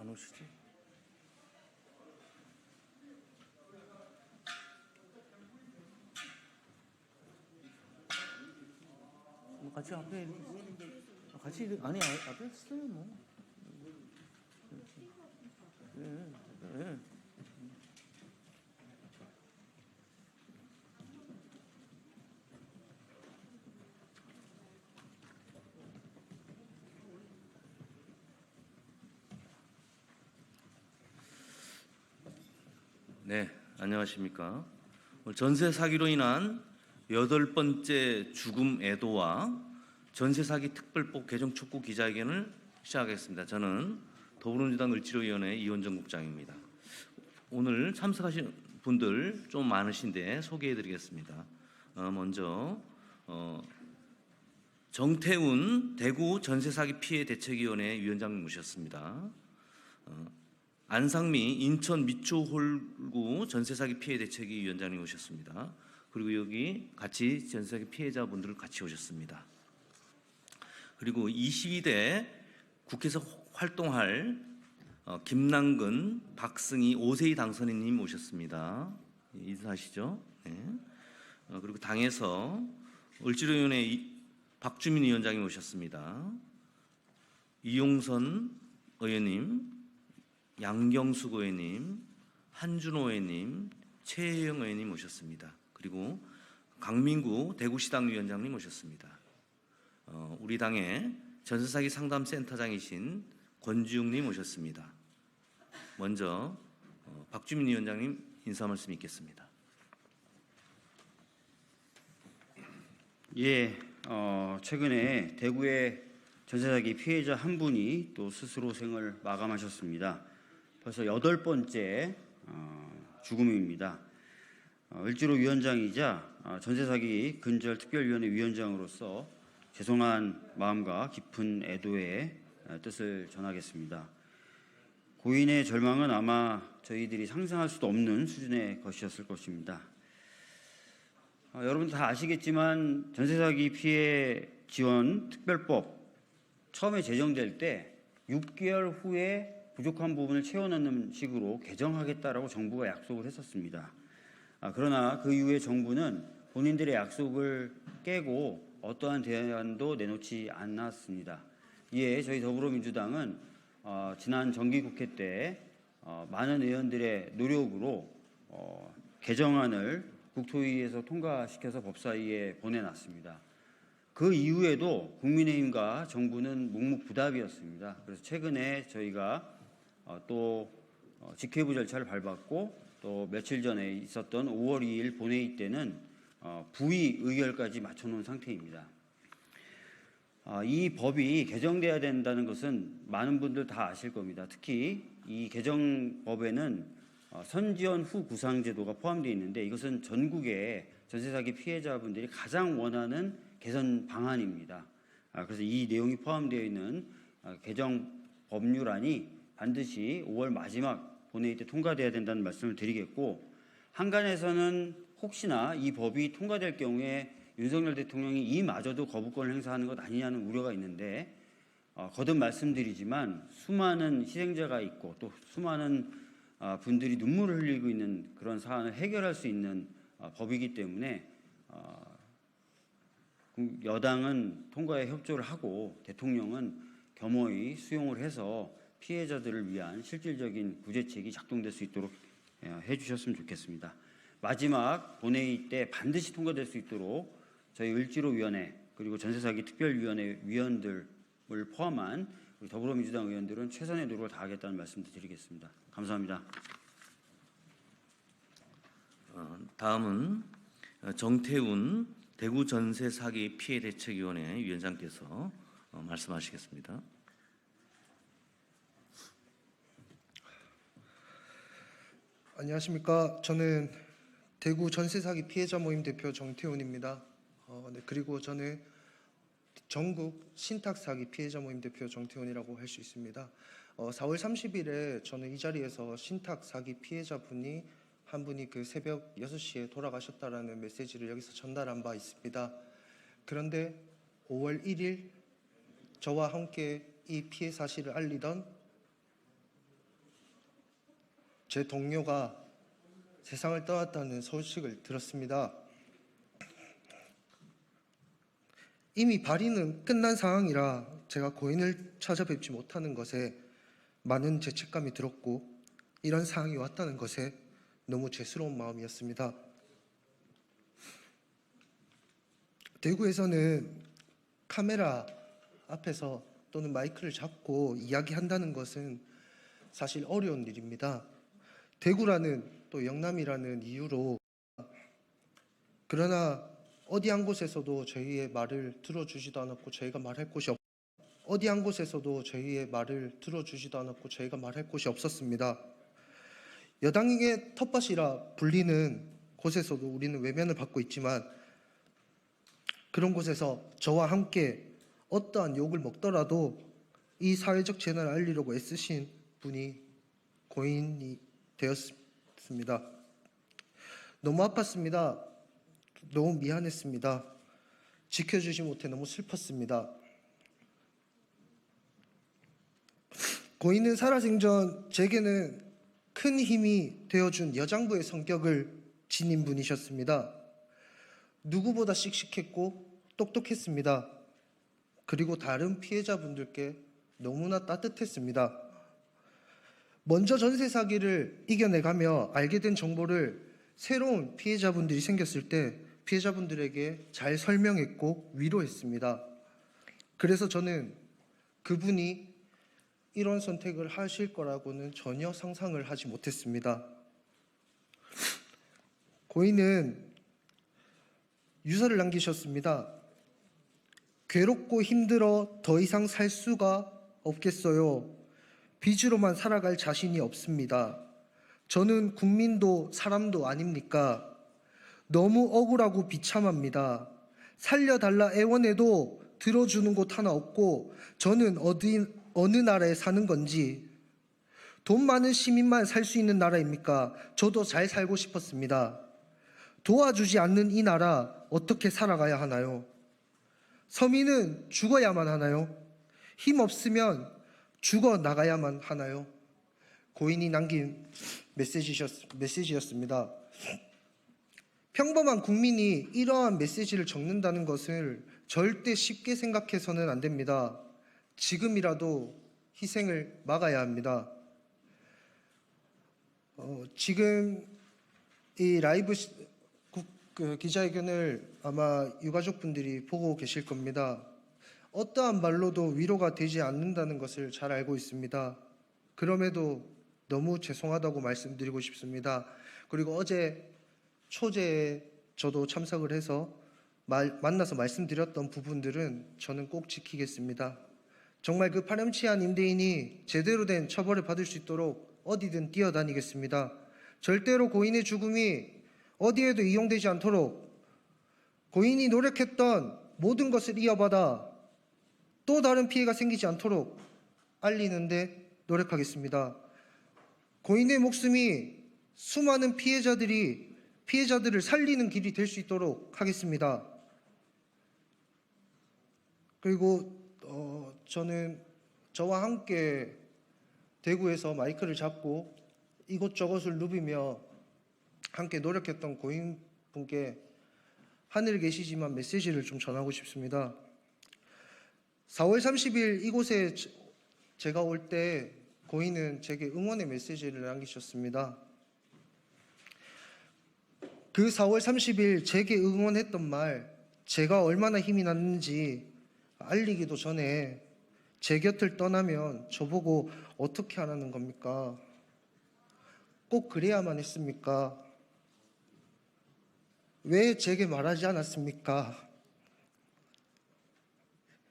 안 오시지? 뭐 같이 앞에 같이 아니 앞에 있어요 뭐. 예, 예. 네, 안녕하십니까. 전세 사기로 인한 8번째 죽음 애도와 전세 사기 특별법 개정 촉구 기자회견을 시작하겠습니다. 저는 더불어민주당 을지로위원회 이원정 국장입니다. 오늘 참석하신 분들 좀 많으신데 소개해드리겠습니다. 먼저 정태훈 대구 전세사기 피해 대책위원회 위원장님 모셨습니다. 안상미 인천 미추홀구 전세사기 피해 대책위 위원장님 오셨습니다. 그리고 여기 같이 전세사기 피해자분들 같이 오셨습니다. 그리고 22대 국회에서 활동할 김남근, 박승희, 오세희 당선인님 오셨습니다. 인사하시죠? 네. 그리고 당에서 을지로위원회 박주민 위원장이 오셨습니다. 이용선 의원님, 양경숙 의원님, 한준호 의원님, 최혜영 의원님 오셨습니다. 그리고 강민구 대구시당 위원장님 오셨습니다. 우리 당의 전세사기 상담센터장이신 권지웅님 오셨습니다. 먼저 박주민 위원장님 인사 말씀 있겠습니다. 예, 최근에 대구의 전세사기 피해자 한 분이 또 스스로 생을 마감하셨습니다. 벌써 8번째 죽음입니다. 을지로 위원장이자 전세사기 근절 특별위원회 위원장으로서 죄송한 마음과 깊은 애도의 뜻을 전하겠습니다. 고인의 절망은 아마 저희들이 상상할 수도 없는 수준의 것이었을 것입니다. 여러분 다 아시겠지만 전세사기 피해 지원 특별법 처음에 제정될 때 6개월 후에 부족한 부분을 채워넣는 식으로 개정하겠다라고 정부가 약속을 했었습니다. 그러나 그 이후에 정부는 본인들의 약속을 깨고 어떠한 대안도 내놓지 않았습니다. 이에 저희 더불어민주당은 지난 정기국회 때 많은 의원들의 노력으로 개정안을 국토위에서 통과시켜서 법사위에 보내놨습니다. 그 이후에도 국민의힘과 정부는 묵묵부답이었습니다. 그래서 최근에 저희가 또 직회부 절차를 밟았고 또 며칠 전에 있었던 5월 2일 본회의 때는 부의 의결까지 맞춰놓은 상태입니다. 이 법이 개정돼야 된다는 것은 많은 분들 다 아실 겁니다. 특히 이 개정법에는 선지원 후 구상제도가 포함되어 있는데 이것은 전국의 전세사기 피해자분들이 가장 원하는 개선 방안입니다. 그래서 이 내용이 포함되어 있는 개정 법률안이 반드시 5월 마지막 본회의 때 통과돼야 된다는 말씀을 드리겠고, 한간에서는 혹시나 이 법이 통과될 경우에 윤석열 대통령이 이마저도 거부권을 행사하는 것 아니냐는 우려가 있는데 거듭 말씀드리지만 수많은 희생자가 있고 또 수많은 분들이 눈물을 흘리고 있는 그런 사안을 해결할 수 있는 법이기 때문에 여당은 통과에 협조를 하고 대통령은 겸허히 수용을 해서 피해자들을 위한 실질적인 구제책이 작동될 수 있도록 해주셨으면 좋겠습니다. 마지막 본회의 때 반드시 통과될 수 있도록 저희 을지로위원회 그리고 전세사기 특별위원회 위원들을 포함한 우리 더불어민주당 의원들은 최선의 노력을 다하겠다는 말씀도 드리겠습니다. 감사합니다. 다음은 정태훈 대구 전세사기 피해 대책위원회 위원장께서 말씀하시겠습니다. 안녕하십니까. 저는 대구 전세사기 피해자 모임 대표 정태훈입니다. 네, 그리고 저는 전국 신탁사기 피해자 모임 대표 정태훈이라고 할 수 있습니다. 4월 30일에 저는 이 자리에서 신탁사기 피해자분이 한 분이 그 새벽 6시에 돌아가셨다라는 메시지를 여기서 전달한 바 있습니다. 그런데 5월 1일 저와 함께 이 피해 사실을 알리던 제 동료가 세상을 떠났다는 소식을 들었습니다. 이미 발의는 끝난 상황이라 제가 고인을 찾아뵙지 못하는 것에 많은 죄책감이 들었고 이런 상황이 왔다는 것에 너무 죄스러운 마음이었습니다. 대구에서는 카메라 앞에서 또는 마이크를 잡고 이야기한다는 것은 사실 어려운 일입니다. 대구라는 또 영남이라는 이유로 그러나 어디 한 곳에서도 저희의 말을 들어주지도 않았고 저희가 말할 곳이 어디 한 곳에서도 저희의 말을 들어주지도 않았고 저희가 말할 곳이 없었습니다. 여당의 텃밭이라 불리는 곳에서도 우리는 외면을 받고 있지만 그런 곳에서 저와 함께 어떠한 욕을 먹더라도 이 사회적 재난을 알리려고 애쓰신 분이 고인이 되었습니다. 너무 아팠습니다. 너무 미안했습니다. 지켜주지 못해 너무 슬펐습니다. 고인은 살아생전 제게는 큰 힘이 되어준 여장부의 성격을 지닌 분이셨습니다. 누구보다 씩씩했고 똑똑했습니다. 그리고 다른 피해자분들께 너무나 따뜻했습니다. 먼저 전세 사기를 이겨내가며 알게 된 정보를 새로운 피해자분들이 생겼을 때 피해자분들에게 잘 설명했고 위로했습니다. 그래서 저는 그분이 이런 선택을 하실 거라고는 전혀 상상을 하지 못했습니다. 고인은 유서를 남기셨습니다. 괴롭고 힘들어 더 이상 살 수가 없겠어요. 빚으로만 살아갈 자신이 없습니다. 저는 국민도 사람도 아닙니까? 너무 억울하고 비참합니다. 살려달라 애원해도 들어주는 곳 하나 없고 저는 어느 나라에 사는 건지 돈 많은 시민만 살 수 있는 나라입니까? 저도 잘 살고 싶었습니다. 도와주지 않는 이 나라 어떻게 살아가야 하나요? 서민은 죽어야만 하나요? 힘 없으면 죽어 나가야만 하나요? 고인이 남긴 메시지였습니다. 평범한 국민이 이러한 메시지를 적는다는 것을 절대 쉽게 생각해서는 안 됩니다. 지금이라도 희생을 막아야 합니다. 지금 이 라이브 기자회견을 아마 유가족분들이 보고 계실 겁니다. 어떠한 말로도 위로가 되지 않는다는 것을 잘 알고 있습니다. 그럼에도 너무 죄송하다고 말씀드리고 싶습니다. 그리고 어제 초제에 저도 참석을 해서 만나서 말씀드렸던 부분들은 저는 꼭 지키겠습니다. 정말 그 파렴치한 임대인이 제대로 된 처벌을 받을 수 있도록 어디든 뛰어다니겠습니다. 절대로 고인의 죽음이 어디에도 이용되지 않도록 고인이 노력했던 모든 것을 이어받아 또 다른 피해가 생기지 않도록 알리는데 노력하겠습니다. 고인의 목숨이 수많은 피해자들을 살리는 길이 될 수 있도록 하겠습니다. 그리고 저는 저와 함께 대구에서 마이크를 잡고 이곳저곳을 누비며 함께 노력했던 고인분께 하늘에 계시지만 메시지를 좀 전하고 싶습니다. 4월 30일 이곳에 제가 올 때 고인은 제게 응원의 메시지를 남기셨습니다. 그 4월 30일 제게 응원했던 말, 제가 얼마나 힘이 났는지 알리기도 전에 제 곁을 떠나면 저보고 어떻게 하라는 겁니까? 꼭 그래야만 했습니까? 왜 제게 말하지 않았습니까?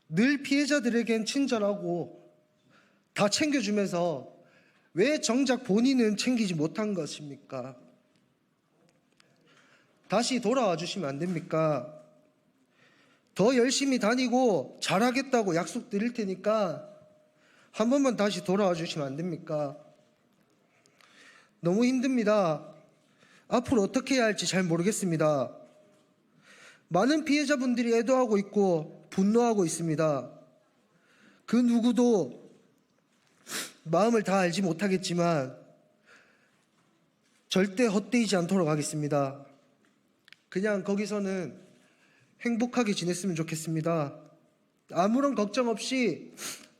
늘 피해자들에겐 친절하고 다 챙겨주면서 왜 정작 본인은 챙기지 못한 것입니까? 다시 돌아와 주시면 안 됩니까? 더 열심히 다니고 잘하겠다고 약속드릴 테니까 한 번만 다시 돌아와 주시면 안 됩니까? 너무 힘듭니다. 앞으로 어떻게 해야 할지 잘 모르겠습니다. 많은 피해자분들이 애도하고 있고 분노하고 있습니다. 그 누구도 마음을 다 알지 못하겠지만 절대 헛되이지 않도록 하겠습니다. 그냥 거기서는 행복하게 지냈으면 좋겠습니다. 아무런 걱정 없이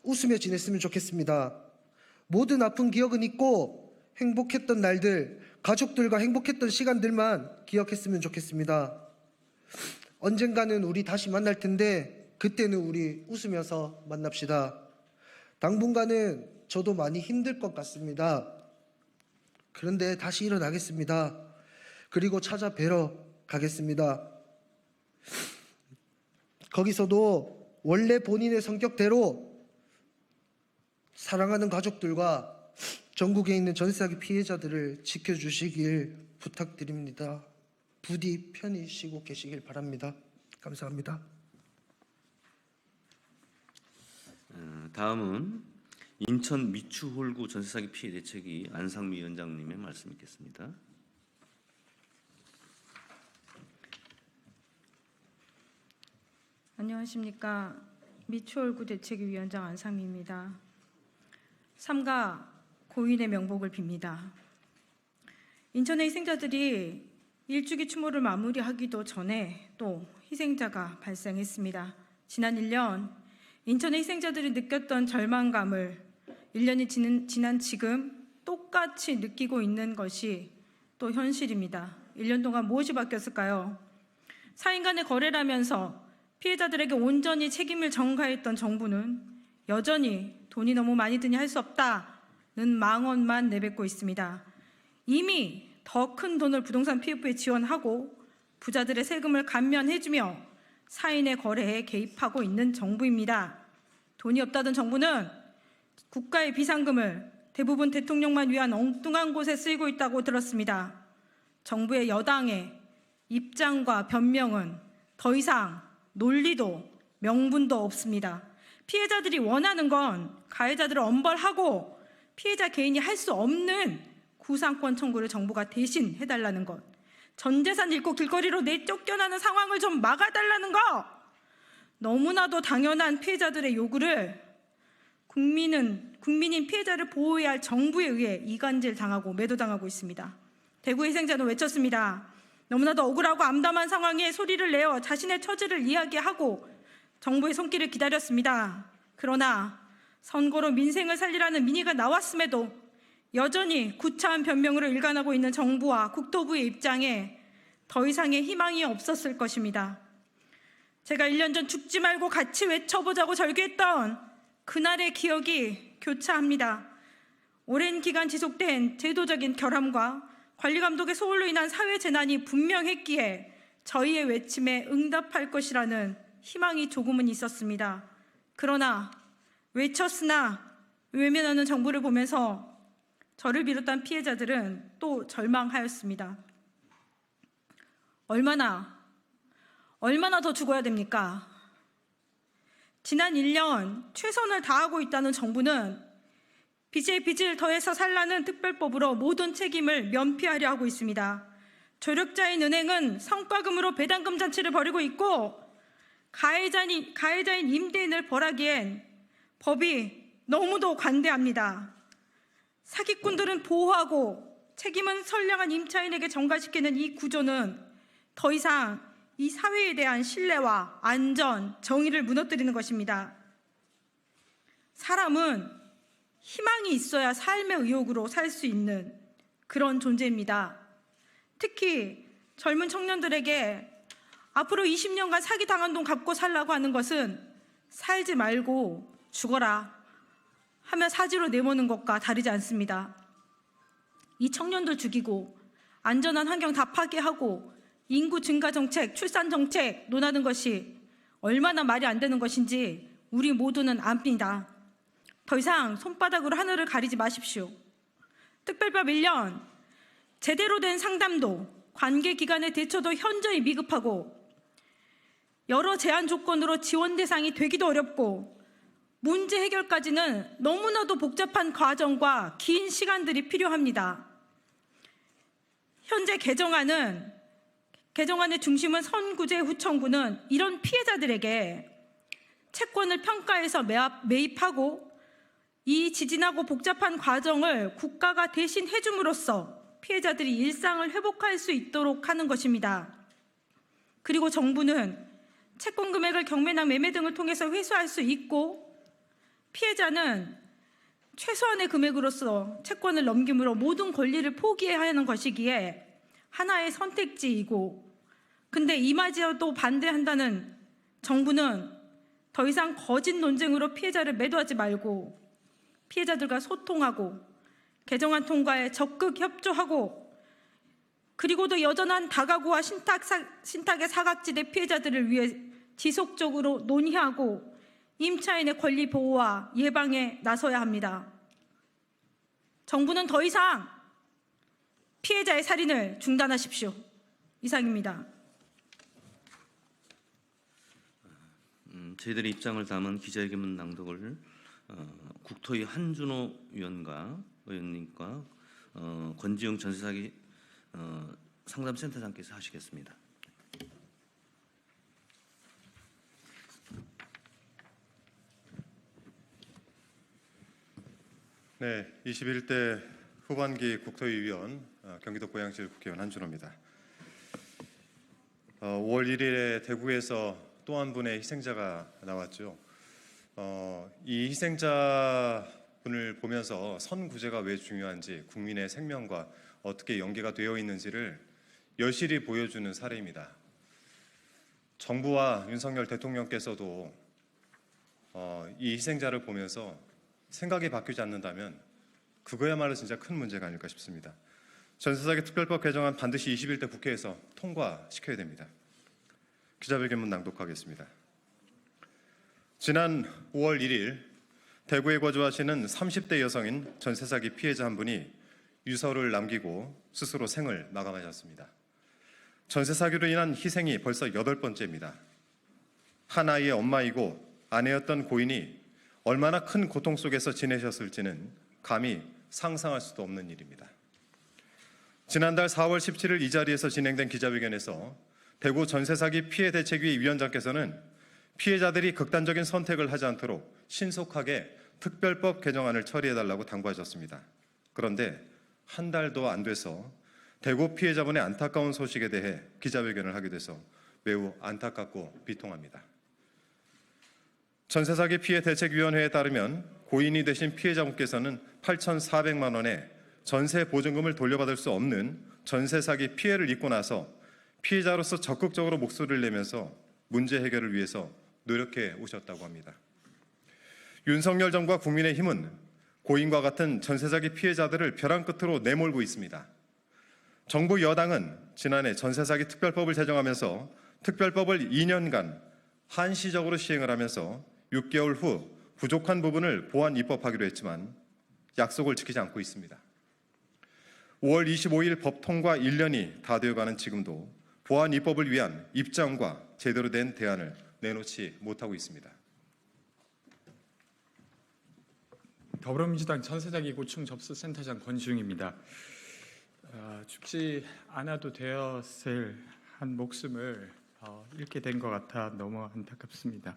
웃으며 지냈으면 좋겠습니다. 모든 아픈 기억은 잊고 행복했던 날들, 가족들과 행복했던 시간들만 기억했으면 좋겠습니다. 언젠가는 우리 다시 만날 텐데 그때는 우리 웃으면서 만납시다. 당분간은 저도 많이 힘들 것 같습니다. 그런데 다시 일어나겠습니다. 그리고 찾아뵈러 가겠습니다. 거기서도 원래 본인의 성격대로 사랑하는 가족들과 전국에 있는 전세 사기 피해자들을 지켜주시길 부탁드립니다. 부디 편히 쉬고 계시길 바랍니다. 감사합니다. 다음은 인천 미추홀구 전세 사기 피해 대책위 안상미 위원장님의 말씀 있겠습니다. 안녕하십니까. 미추홀구 대책위 위원장 안상미입니다. 삼가 고인의 명복을 빕니다. 인천의 희생자들이 일주기 추모를 마무리하기도 전에 또 희생자가 발생했습니다. 지난 1년 인천의 희생자들이 느꼈던 절망감을 1년이 지난 지금 똑같이 느끼고 있는 것이 또 현실입니다. 1년 동안 무엇이 바뀌었을까요? 사인 간의 거래라면서 피해자들에게 온전히 책임을 전가했던 정부는 여전히 돈이 너무 많이 드니 할 수 없다는 망언만 내뱉고 있습니다. 이미 더 큰 돈을 부동산 PF에 지원하고 부자들의 세금을 감면해주며 사인의 거래에 개입하고 있는 정부입니다. 돈이 없다던 정부는 국가의 비상금을 대부분 대통령만 위한 엉뚱한 곳에 쓰이고 있다고 들었습니다. 정부의 여당의 입장과 변명은 더 이상 논리도 명분도 없습니다. 피해자들이 원하는 건 가해자들을 엄벌하고 피해자 개인이 할 수 없는 구상권 청구를 정부가 대신 해달라는 것, 전 재산 잃고 길거리로 내쫓겨나는 상황을 좀 막아달라는 것, 너무나도 당연한 피해자들의 요구를 국민인 피해자를 보호해야 할 정부에 의해 이간질 당하고 매도당하고 있습니다. 대구 희생자는 외쳤습니다. 너무나도 억울하고 암담한 상황에 소리를 내어 자신의 처지를 이야기하고 정부의 손길을 기다렸습니다. 그러나 선거로 민생을 살리라는 민의가 나왔음에도 여전히 구차한 변명으로 일관하고 있는 정부와 국토부의 입장에 더 이상의 희망이 없었을 것입니다. 제가 1년 전 죽지 말고 같이 외쳐보자고 절규했던 그날의 기억이 교차합니다. 오랜 기간 지속된 제도적인 결함과 관리감독의 소홀로 인한 사회재난이 분명했기에 저희의 외침에 응답할 것이라는 희망이 조금은 있었습니다. 그러나 외쳤으나 외면하는 정부를 보면서 저를 비롯한 피해자들은 또 절망하였습니다. 얼마나 더 죽어야 됩니까? 지난 1년 최선을 다하고 있다는 정부는 빚에 빚을 더해서 살라는 특별법으로 모든 책임을 면피하려 하고 있습니다. 조력자인 은행은 성과금으로 배당금 잔치를 벌이고 있고 가해자인 임대인을 벌하기엔 법이 너무도 관대합니다. 사기꾼들은 보호하고 책임은 선량한 임차인에게 전가시키는 이 구조는 더 이상 이 사회에 대한 신뢰와 안전, 정의를 무너뜨리는 것입니다. 사람은 희망이 있어야 삶의 의욕으로 살 수 있는 그런 존재입니다. 특히 젊은 청년들에게 앞으로 20년간 사기당한 돈 갚고 살라고 하는 것은 살지 말고 죽어라 하며 사지로 내모는 것과 다르지 않습니다. 이 청년들 죽이고 안전한 환경 다 파괴하고 인구 증가 정책, 출산 정책 논하는 것이 얼마나 말이 안 되는 것인지 우리 모두는 압니다. 더 이상 손바닥으로 하늘을 가리지 마십시오. 특별법 1년, 제대로 된 상담도 관계기관의 대처도 현저히 미흡하고 여러 제한 조건으로 지원 대상이 되기도 어렵고 문제 해결까지는 너무나도 복잡한 과정과 긴 시간들이 필요합니다. 현재 개정안의 중심은 선구제 후청구는 이런 피해자들에게 채권을 평가해서 매입하고 이 지진하고 복잡한 과정을 국가가 대신 해줌으로써 피해자들이 일상을 회복할 수 있도록 하는 것입니다. 그리고 정부는 채권 금액을 경매나 매매 등을 통해서 회수할 수 있고, 피해자는 최소한의 금액으로서 채권을 넘김으로 모든 권리를 포기해야 하는 것이기에 하나의 선택지이고, 근데 이마저도 반대한다는 정부는 더 이상 거짓 논쟁으로 피해자를 매도하지 말고 피해자들과 소통하고 개정안 통과에 적극 협조하고, 그리고도 여전한 다가구와 신탁의 사각지대 피해자들을 위해 지속적으로 논의하고 임차인의 권리 보호와 예방에 나서야 합니다. 정부는 더 이상 피해자의 살인을 중단하십시오. 이상입니다. 저희들의 입장을 담은 기자회견문 낭독을 국토위 한준호 의원님과 권지용 전세사기 상담센터장께서 하시겠습니다. 네, 21대 후반기 국토위 위원 경기도 고양시 국회의원 한준호입니다. 5월 1일에 대구에서 또 한 분의 희생자가 나왔죠. 이 희생자분을 보면서 선구제가 왜 중요한지, 국민의 생명과 어떻게 연계가 되어 있는지를 여실히 보여주는 사례입니다. 정부와 윤석열 대통령께서도 이 희생자를 보면서 생각이 바뀌지 않는다면 그거야말로 진짜 큰 문제가 아닐까 싶습니다. 전세사기 특별법 개정안 반드시 21대 국회에서 통과시켜야 됩니다. 기자회견문 낭독하겠습니다. 지난 5월 1일 대구에 거주하시는 30대 여성인 전세사기 피해자 한 분이 유서를 남기고 스스로 생을 마감하셨습니다. 전세사기로 인한 희생이 벌써 8번째입니다. 한 아이의 엄마이고 아내였던 고인이 얼마나 큰 고통 속에서 지내셨을지는 감히 상상할 수도 없는 일입니다. 지난달 4월 17일 이 자리에서 진행된 기자회견에서 대구 전세사기 피해대책위 위원장께서는 피해자들이 극단적인 선택을 하지 않도록 신속하게 특별법 개정안을 처리해달라고 당부하셨습니다. 그런데 한 달도 안 돼서 대구 피해자분의 안타까운 소식에 대해 기자회견을 하게 돼서 매우 안타깝고 비통합니다. 전세사기 피해대책위원회에 따르면 고인이 되신 피해자분께서는 8,400만 원의 전세 보증금을 돌려받을 수 없는 전세사기 피해를 입고 나서 피해자로서 적극적으로 목소리를 내면서 문제 해결을 위해서 노력해 오셨다고 합니다. 윤석열 정부와 국민의힘은 고인과 같은 전세사기 피해자들을 벼랑 끝으로 내몰고 있습니다. 정부 여당은 지난해 전세사기 특별법을 제정하면서 특별법을 2년간 한시적으로 시행을 하면서 6개월 후 부족한 부분을 보완 입법하기로 했지만 약속을 지키지 않고 있습니다. 5월 25일 법 통과 1년이 다 되어가는 지금도 보완 입법을 위한 입장과 제대로 된 대안을 내놓지 못하고 있습니다. 더불어민주당 전세사기 고충 접수센터장 권지웅입니다. 죽지 않아도 되었을 한 목숨을 잃게 된 것 같아 너무 안타깝습니다.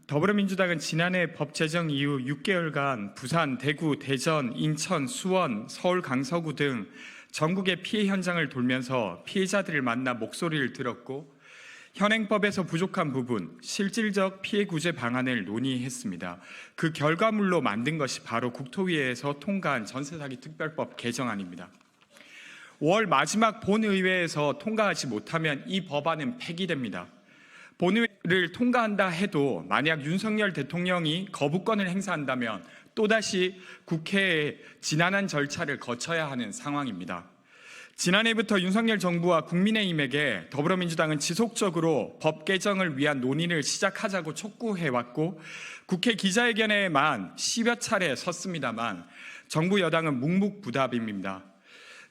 더불어민주당은 지난해 법 제정 이후 6개월간 부산, 대구, 대전, 인천, 수원, 서울 강서구 등 전국의 피해 현장을 돌면서 피해자들을 만나 목소리를 들었고 현행법에서 부족한 부분, 실질적 피해 구제 방안을 논의했습니다. 그 결과물로 만든 것이 바로 국토위에서 통과한 전세사기 특별법 개정안입니다. 5월 마지막 본의회에서 통과하지 못하면 이 법안은 폐기됩니다. 본의회를 통과한다 해도 만약 윤석열 대통령이 거부권을 행사한다면 또다시 국회에 지난한 절차를 거쳐야 하는 상황입니다. 지난해부터 윤석열 정부와 국민의힘에게 더불어민주당은 지속적으로 법 개정을 위한 논의를 시작하자고 촉구해왔고 국회 기자회견에만 10여 차례 섰습니다만 정부 여당은 묵묵부답입니다.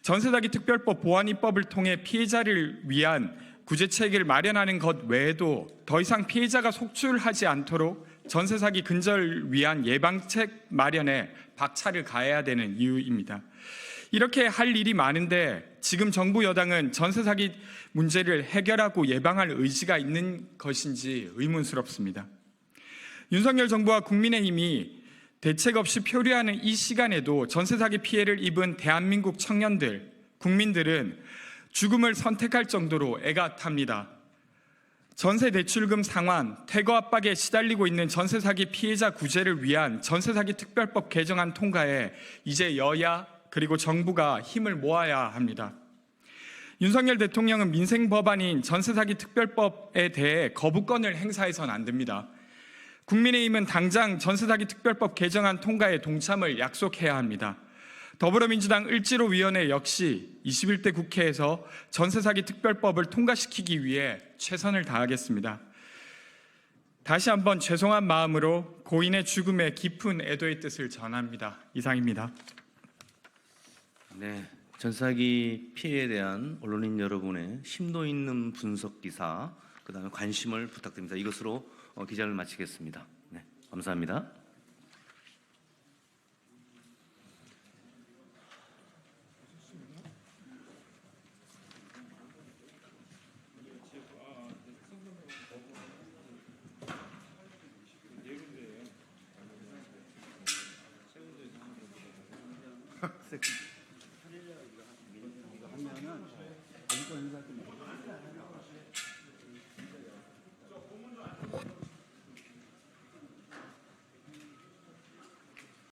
전세사기 특별법 보완 입법을 통해 피해자를 위한 구제책을 마련하는 것 외에도 더 이상 피해자가 속출하지 않도록 전세사기 근절을 위한 예방책 마련에 박차를 가해야 되는 이유입니다. 이렇게 할 일이 많은데 지금 정부 여당은 전세사기 문제를 해결하고 예방할 의지가 있는 것인지 의문스럽습니다. 윤석열 정부와 국민의힘이 대책 없이 표류하는 이 시간에도 전세 사기 피해를 입은 대한민국 청년들, 국민들은 죽음을 선택할 정도로 애가 탑니다. 전세 대출금 상환, 퇴거 압박에 시달리고 있는 전세 사기 피해자 구제를 위한 전세 사기 특별법 개정안 통과에 이제 여야 그리고 정부가 힘을 모아야 합니다. 윤석열 대통령은 민생 법안인 전세 사기 특별법에 대해 거부권을 행사해서는 안 됩니다. 국민의힘은 당장 전세 사기 특별법 개정안 통과에 동참을 약속해야 합니다. 더불어민주당 을지로위원회 역시 21대 국회에서 전세 사기 특별법을 통과시키기 위해 최선을 다하겠습니다. 다시 한번 죄송한 마음으로 고인의 죽음에 깊은 애도의 뜻을 전합니다. 이상입니다. 네, 전사기 피해에 대한 언론인 여러분의 심도 있는 분석 기사, 그다음에 관심을 부탁드립니다. 이것으로 기자를 마치겠습니다. 네, 감사합니다. 하면은 거부권 행사